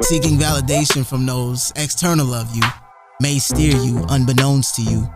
Seeking validation from those external of you may steer you, unbeknownst to you,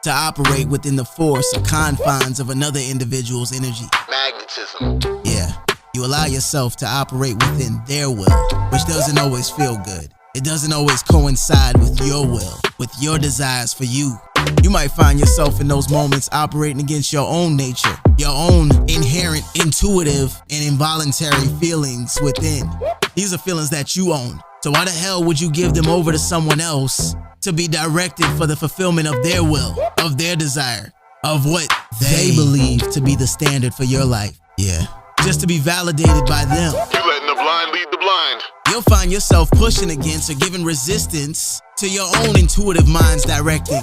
to operate within the force or confines of another individual's energy. Magnetism. Yeah, you allow yourself to operate within their will, which doesn't always feel good. It doesn't always coincide with your will, with your desires for you. You might find yourself in those moments operating against your own nature, your own inherent, intuitive, and involuntary feelings within. These are feelings that you own. So why the hell would you give them over to someone else to be directed for the fulfillment of their will, of their desire, of what they believe to be the standard for your life? Yeah, just to be validated by them. You letting the blind lead the blind. You'll find yourself pushing against or giving resistance to your own intuitive mind's directing.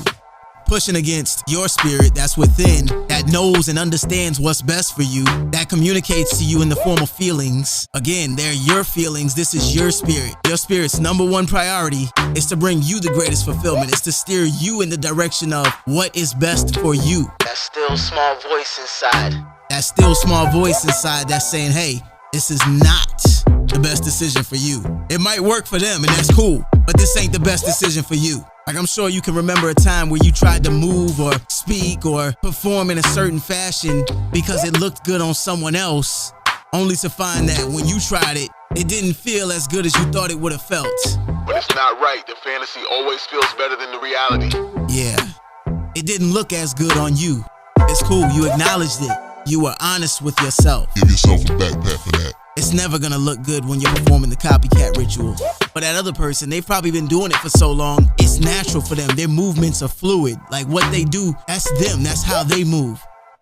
Pushing against your spirit that's within, that knows and understands what's best for you, that communicates to you in the form of feelings. Again, they're your feelings. This is your spirit. Your spirit's number one priority is to bring you the greatest fulfillment. It's to steer you in the direction of what is best for you. That still small voice inside. That still small voice inside that's saying, hey, this is not the best decision for you. It might work for them and that's cool, but this ain't the best decision for you. Like, I'm sure you can remember a time where you tried to move or speak or perform in a certain fashion because it looked good on someone else, only to find that when you tried it, it didn't feel as good as you thought it would have felt. But it's not right. The fantasy always feels better than the reality. Yeah, it didn't look as good on you. It's cool, you acknowledged it. You were honest with yourself. Give yourself a backpack for that. It's never gonna look good when you're performing the copycat ritual. For that other person, they've probably been doing it for so long, it's natural for them. Their movements are fluid. Like, what they do, that's them, that's how they move.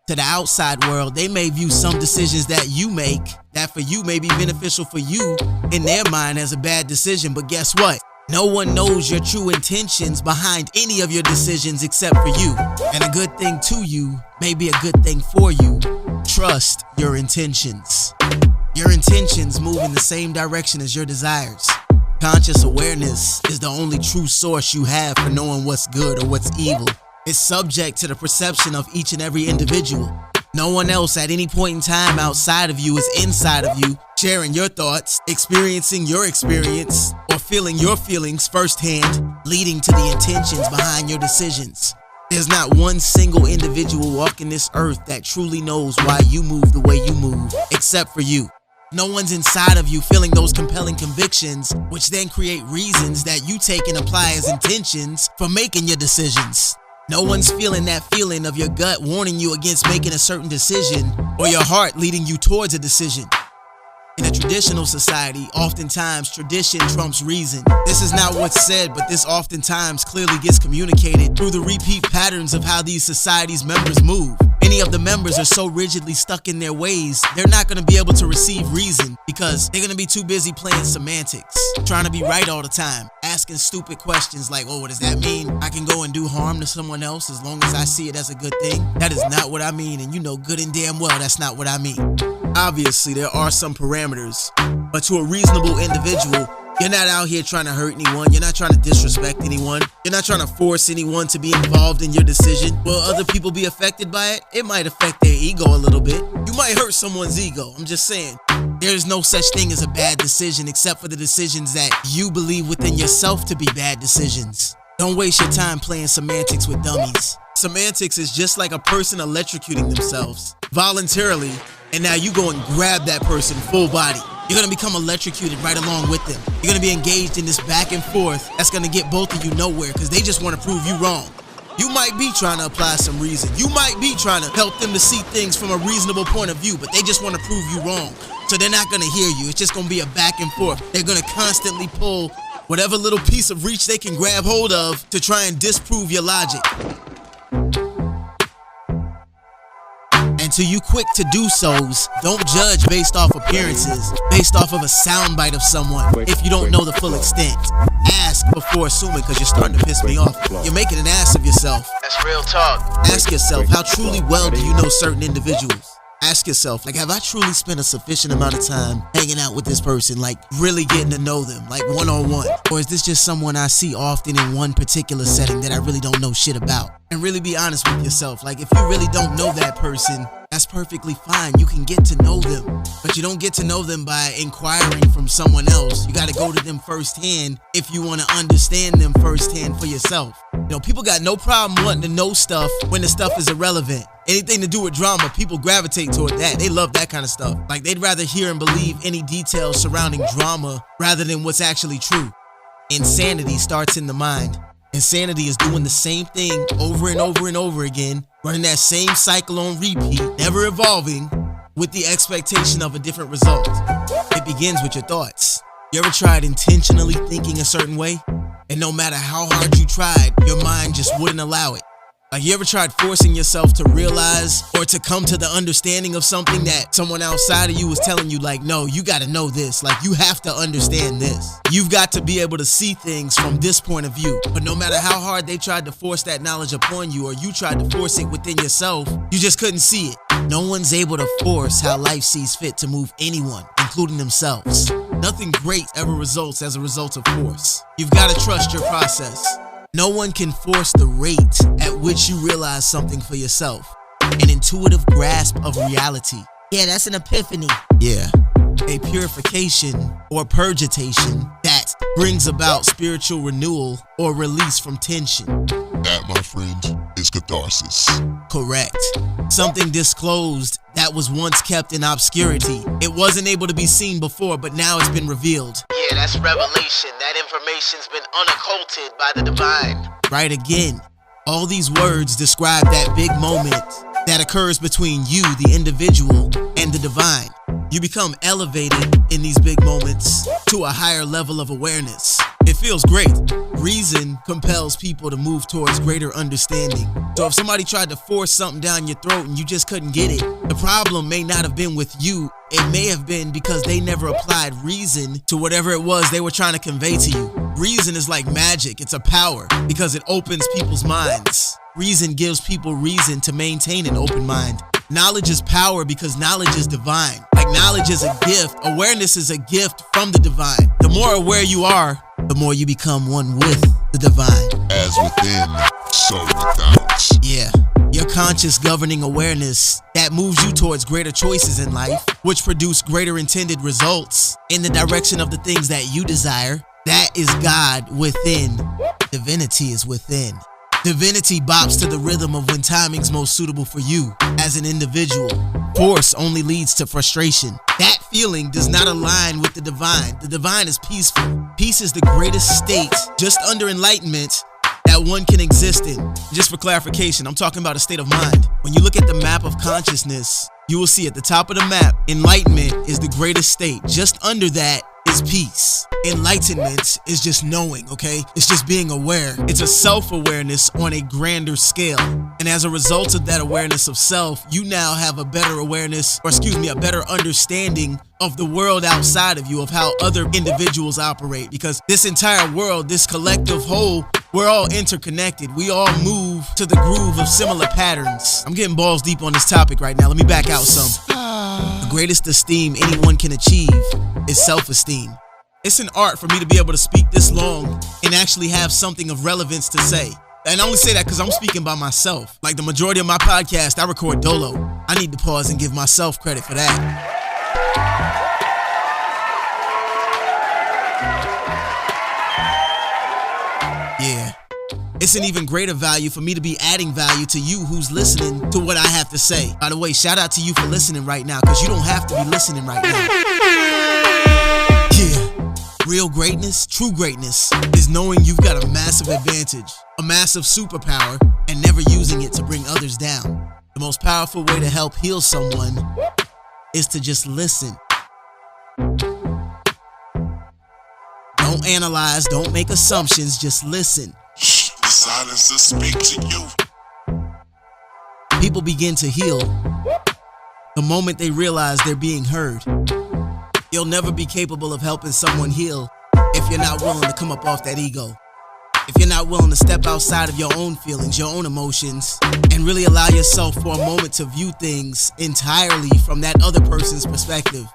To the outside world, they may view some decisions that you make that for you may be beneficial for you in their mind as a bad decision, but guess what? No one knows your true intentions behind any of your decisions except for you. And a good thing to you may be a good thing for you. Trust your intentions. Your intentions move in the same direction as your desires. Conscious awareness is the only true source you have for knowing what's good or what's evil. It's subject to the perception of each and every individual. No one else at any point in time outside of you is inside of you, sharing your thoughts, experiencing your experience, or feeling your feelings firsthand, leading to the intentions behind your decisions. There's not one single individual walking this earth that truly knows why you move the way you move, except for you. No one's inside of you feeling those compelling convictions, which then create reasons that you take and apply as intentions for making your decisions. No one's feeling that feeling of your gut warning you against making a certain decision, or your heart leading you towards a decision. In a traditional society, oftentimes tradition trumps reason. This is not what's said, but this oftentimes clearly gets communicated through the repeat patterns of how these societies' members move. Many of the members are so rigidly stuck in their ways, they're not going to be able to receive reason because they're going to be too busy playing semantics, trying to be right all the time, asking stupid questions like, oh, what does that mean? I can go and do harm to someone else as long as I see it as a good thing? That is not what I mean, and you know good and damn well that's not what I mean. Obviously, there are some parameters, but to a reasonable individual, you're not out here trying to hurt anyone. You're not trying to disrespect anyone. You're not trying to force anyone to be involved in your decision. Will other people be affected by it? It might affect their ego a little bit. You might hurt someone's ego. I'm just saying. There's no such thing as a bad decision except for the decisions that you believe within yourself to be bad decisions. Don't waste your time playing semantics with dummies. Semantics is just like a person electrocuting themselves voluntarily, and now you go and grab that person full body. You're gonna become electrocuted right along with them. You're gonna be engaged in this back and forth that's gonna get both of you nowhere because they just wanna prove you wrong. You might be trying to apply some reason. You might be trying to help them to see things from a reasonable point of view, but they just wanna prove you wrong. So they're not gonna hear you. It's just gonna be a back and forth. They're gonna constantly pull whatever little piece of reach they can grab hold of to try and disprove your logic. And to you quick to do so's, don't judge based off appearances, based off of a soundbite of someone if you don't know the full extent. Ask before assuming because you're starting to piss me off. You're making an ass of yourself. That's real talk. Ask yourself, how truly well do you know certain individuals? Ask yourself, like, have I truly spent a sufficient amount of time hanging out with this person, like really getting to know them, like one-on-one? Or is this just someone I see often in one particular setting that I really don't know shit about? And really be honest with yourself. Like, if you really don't know that person, that's perfectly fine. You can get to know them, but you don't get to know them by inquiring from someone else. You got to go to them firsthand if you want to understand them firsthand for yourself. You know, people got no problem wanting to know stuff when the stuff is irrelevant. Anything to do with drama, people gravitate toward that. They love that kind of stuff. Like, they'd rather hear and believe any details surrounding drama rather than what's actually true. Insanity starts in the mind. Insanity is doing the same thing over and over and over again, running that same cycle on repeat, never evolving, with the expectation of a different result. It begins with your thoughts. You ever tried intentionally thinking a certain way? And no matter how hard you tried, your mind just wouldn't allow it. Like, you ever tried forcing yourself to realize or to come to the understanding of something that someone outside of you was telling you, like, no, you got to know this. Like, you have to understand this. You've got to be able to see things from this point of view. But no matter how hard they tried to force that knowledge upon you, or you tried to force it within yourself, you just couldn't see it. No one's able to force how life sees fit to move anyone, including themselves. Nothing great ever results as a result of force. You've got to trust your process. No one can force the rate at which you realize something for yourself. An intuitive grasp of reality. Yeah, that's an epiphany. Yeah. A purification or purgitation that brings about spiritual renewal or release from tension. That, my friend, is catharsis. Correct. Something disclosed that was once kept in obscurity. It wasn't able to be seen before, but now it's been revealed. Yeah, that's revelation. That information's been unocculted by the divine. Right again. All these words describe that big moment that occurs between you, the individual, and the divine. You become elevated in these big moments to a higher level of awareness. It feels great. Reason compels people to move towards greater understanding. So if somebody tried to force something down your throat and you just couldn't get it, the problem may not have been with you. It may have been because they never applied reason to whatever it was they were trying to convey to you. Reason is like magic. It's a power because it opens people's minds. Reason gives people reason to maintain an open mind. Knowledge is power because knowledge is divine. Like, knowledge is a gift. Awareness is a gift from the divine. The more aware you are, the more you become one with the divine. As within, so without. Yeah. Your conscious governing awareness that moves you towards greater choices in life, which produce greater intended results in the direction of the things that you desire. That is God within. Divinity is within. Divinity bops to the rhythm of when timing's most suitable for you as an individual. Force only leads to frustration. That feeling does not align with the divine. The divine is peaceful. Peace is the greatest state, just under enlightenment, that one can exist in. Just for clarification, I'm talking about a state of mind. When you look at the map of consciousness, you will see at the top of the map, enlightenment is the greatest state. Just under that is peace. Enlightenment is just knowing, okay? It's just being aware. It's a self-awareness on a grander scale. And as a result of that awareness of self, you now have a better awareness, or a better understanding of the world outside of you, of how other individuals operate. Because this entire world, this collective whole, we're all interconnected. We all move to the groove of similar patterns. I'm getting balls deep on this topic right now. Let me back out some. The greatest esteem anyone can achieve is self-esteem. It's an art for me to be able to speak this long and actually have something of relevance to say. And I only say that because I'm speaking by myself. Like the majority of my podcast, I record dolo. I need to pause and give myself credit for that. Yeah. It's an even greater value for me to be adding value to you who's listening to what I have to say. By the way, shout out to you for listening right now, because you don't have to be listening right now. Yeah. Real greatness, true greatness, is knowing you've got a massive advantage, a massive superpower, and never using it to bring others down. The most powerful way to help heal someone is to just listen. Don't analyze, don't make assumptions, just listen. The silence will speak to you. People begin to heal the moment they realize they're being heard. You'll never be capable of helping someone heal if you're not willing to come up off that ego. If you're not willing to step outside of your own feelings, your own emotions, and really allow yourself for a moment to view things entirely from that other person's perspective.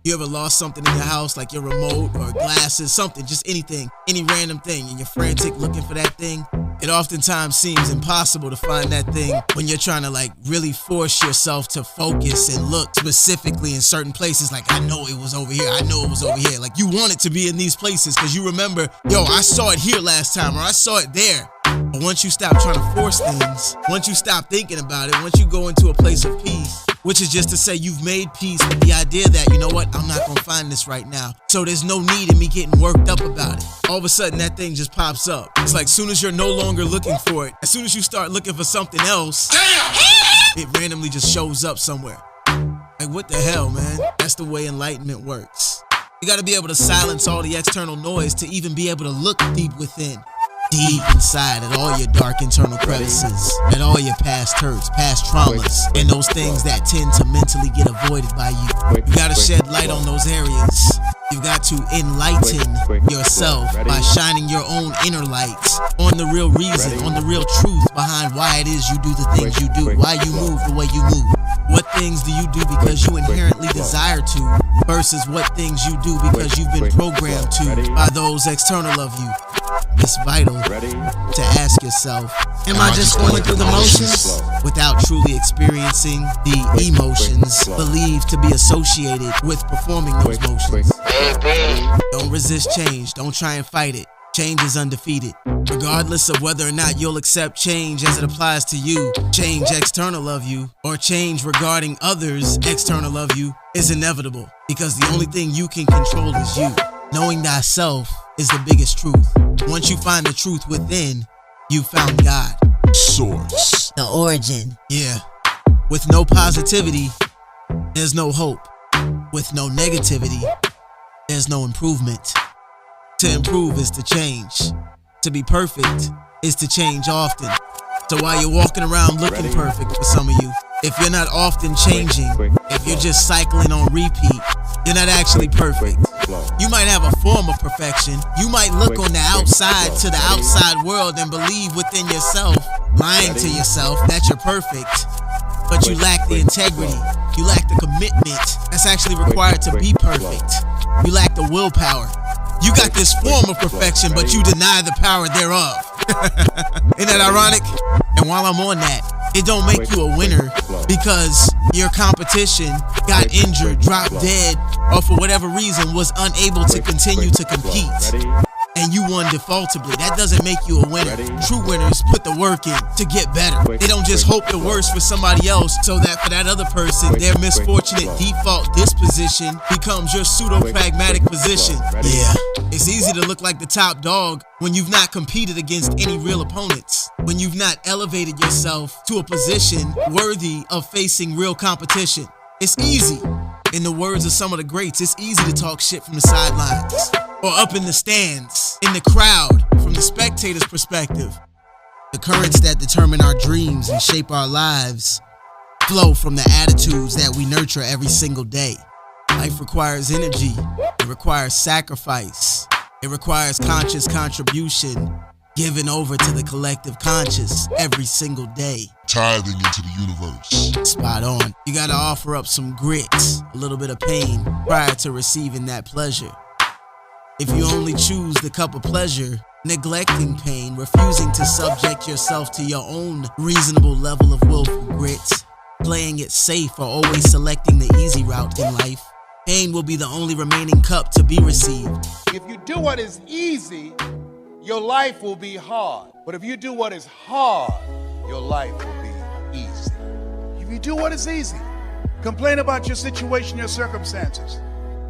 You ever lost something in your house, like your remote or glasses, something, just anything, any random thing, and you're frantic looking for that thing? It oftentimes seems impossible to find that thing when you're trying to like really force yourself to focus and look specifically in certain places. Like, I know it was over here. I know it was over here. Like, you want it to be in these places because you remember, yo, I saw it here last time, or I saw it there. But once you stop trying to force things, once you stop thinking about it, once you go into a place of peace, which is just to say you've made peace with the idea that, you know what, I'm not going to find this right now. So there's no need in me getting worked up about it. All of a sudden, that thing just pops up. It's like as soon as you're no longer looking for it, as soon as you start looking for something else, it randomly just shows up somewhere. Like, what the hell, man? That's the way enlightenment works. You got to be able to silence all the external noise to even be able to look deep within. Deep inside at all your dark internal crevices, at all your past hurts, past traumas, and those things that tend to mentally get avoided by you. You gotta shed light on those areas. You got to enlighten yourself by shining your own inner light on the real reason, on the real truth behind why it is you do the things you do, why you move the way you move. What things do you do because you inherently desire to versus what things you do because you've been programmed to by those external of you. It's vital to ask yourself, am I just going through the motions without truly experiencing the emotions believed to be associated with performing those motions? Don't resist change. Don't try and fight it. Change is undefeated. Regardless of whether or not you'll accept change as it applies to you, change external of you, or change regarding others external of you is inevitable, because the only thing you can control is you. Knowing thyself is the biggest truth. Once you find the truth within, you found God. Source. The origin. Yeah. With no positivity, there's no hope. With no negativity, there's no improvement. To improve is to change. To be perfect is to change often. So while you're walking around looking perfect for some of you, if you're not often changing, if you're just cycling on repeat, you're not actually perfect. You might have a form of perfection. You might look on the outside to the outside world and believe within yourself, lying to yourself, that you're perfect. But you lack the integrity. You lack the commitment that's actually required to be perfect. You lack the willpower. You got this form of perfection, but you deny the power thereof. Isn't that ironic? And while I'm on that, it don't make you a winner because your competition got injured, dropped dead, or for whatever reason was unable to continue to compete. And you won defaultably. That doesn't make you a winner. True winners put the work in to get better. They don't just hope the worst for somebody else so that for that other person, their misfortunate default disposition becomes your pseudo-pragmatic position. Yeah, it's easy to look like the top dog when you've not competed against any real opponents, when you've not elevated yourself to a position worthy of facing real competition. It's easy. In the words of some of the greats, it's easy to talk shit from the sidelines or up in the stands, in the crowd, from the spectator's perspective. The currents that determine our dreams and shape our lives flow from the attitudes that we nurture every single day. Life requires energy. It requires sacrifice. It requires conscious contribution given over to the collective conscious every single day. Tithing into the universe. Spot on. You gotta offer up some grit, a little bit of pain prior to receiving that pleasure. If you only choose the cup of pleasure, neglecting pain, refusing to subject yourself to your own reasonable level of willful grit, playing it safe or always selecting the easy route in life, pain will be the only remaining cup to be received. If you do what is easy, your life will be hard. But if you do what is hard, your life will be easy. If you do what is easy, complain about your situation, your circumstances.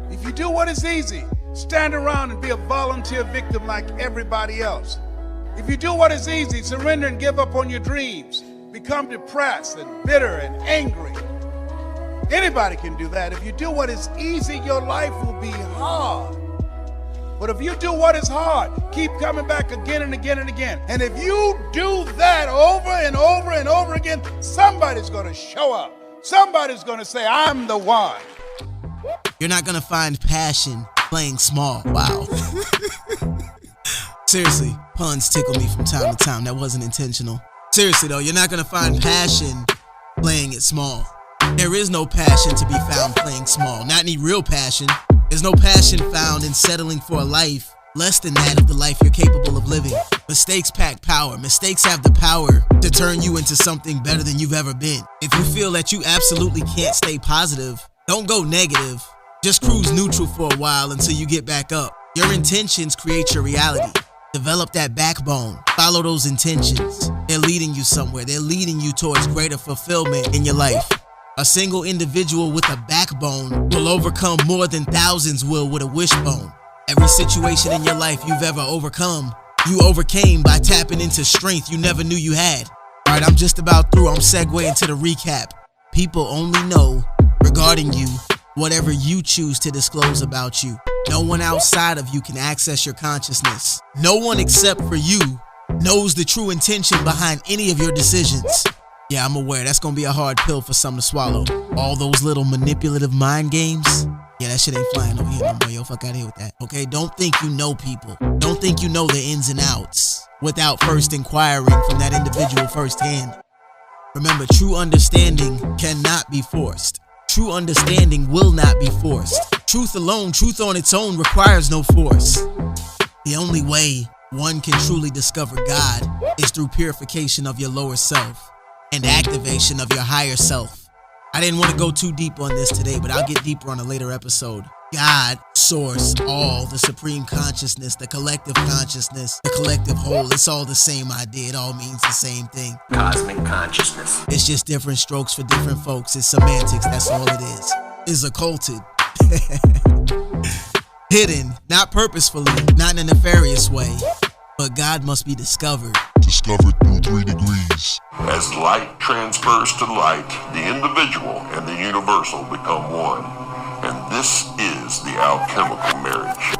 If you do what is easy, stand around and be a volunteer victim like everybody else. If you do what is easy, surrender and give up on your dreams. Become depressed and bitter and angry. Anybody can do that. If you do what is easy, your life will be hard. But if you do what is hard, keep coming back again and again and again. And if you do that over and over and over again, somebody's going to show up. Somebody's going to say, I'm the one. You're not gonna find passion playing small. Wow. Seriously, puns tickle me from time to time. That wasn't intentional. Seriously though, you're not gonna find passion playing it small. There is no passion to be found playing small. Not any real passion. There's no passion found in settling for a life less than that of the life you're capable of living. Mistakes pack power. Mistakes have the power to turn you into something better than you've ever been. If you feel that you absolutely can't stay positive, don't go negative. Just cruise neutral for a while until you get back up. Your intentions create your reality. Develop that backbone. Follow those intentions. They're leading you somewhere. They're leading you towards greater fulfillment in your life. A single individual with a backbone will overcome more than thousands will with a wishbone. Every situation in your life you've ever overcome, you overcame by tapping into strength you never knew you had. All right, I'm just about through. I'm segueing to the recap. People only know regarding you whatever you choose to disclose about you. No one outside of you can access your consciousness. No one except for you knows the true intention behind any of your decisions. Yeah, I'm aware that's gonna be a hard pill for some to swallow. All those little manipulative mind games, yeah, that shit ain't flying over here no more. Yo, fuck out of here with that. Okay, don't think you know people. Don't think you know the ins and outs without first inquiring from that individual firsthand. Remember, true understanding cannot be forced. True understanding will not be forced. Truth alone, truth on its own, requires no force. The only way one can truly discover God is through purification of your lower self and activation of your higher self. I didn't want to go too deep on this today, but I'll get deeper on a later episode. God, source, all, the supreme consciousness, the collective consciousness, the collective whole, it's all the same idea. It all means the same thing. Cosmic consciousness. It's just different strokes for different folks. It's semantics, that's all it is. It's occulted. Hidden, not purposefully, not in a nefarious way, but God must be discovered. Discovered through 3 degrees. As light transfers to light, the individual and the universal become one. And this is the alchemical marriage.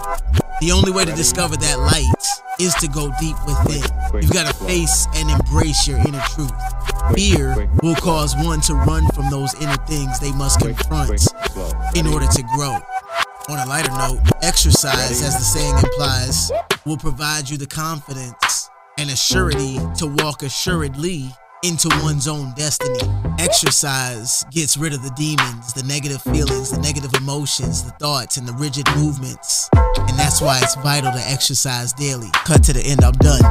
The only way to discover that light is to go deep within. You've got to face and embrace your inner truth. Fear will cause one to run from those inner things they must confront in order to grow. On a lighter note, exercise, as the saying implies, will provide you the confidence and a surety to walk assuredly into one's own destiny. Exercise gets rid of the demons, the negative feelings, the negative emotions, the thoughts, and the rigid movements. And that's why it's vital to exercise daily. Cut to the end, I'm done.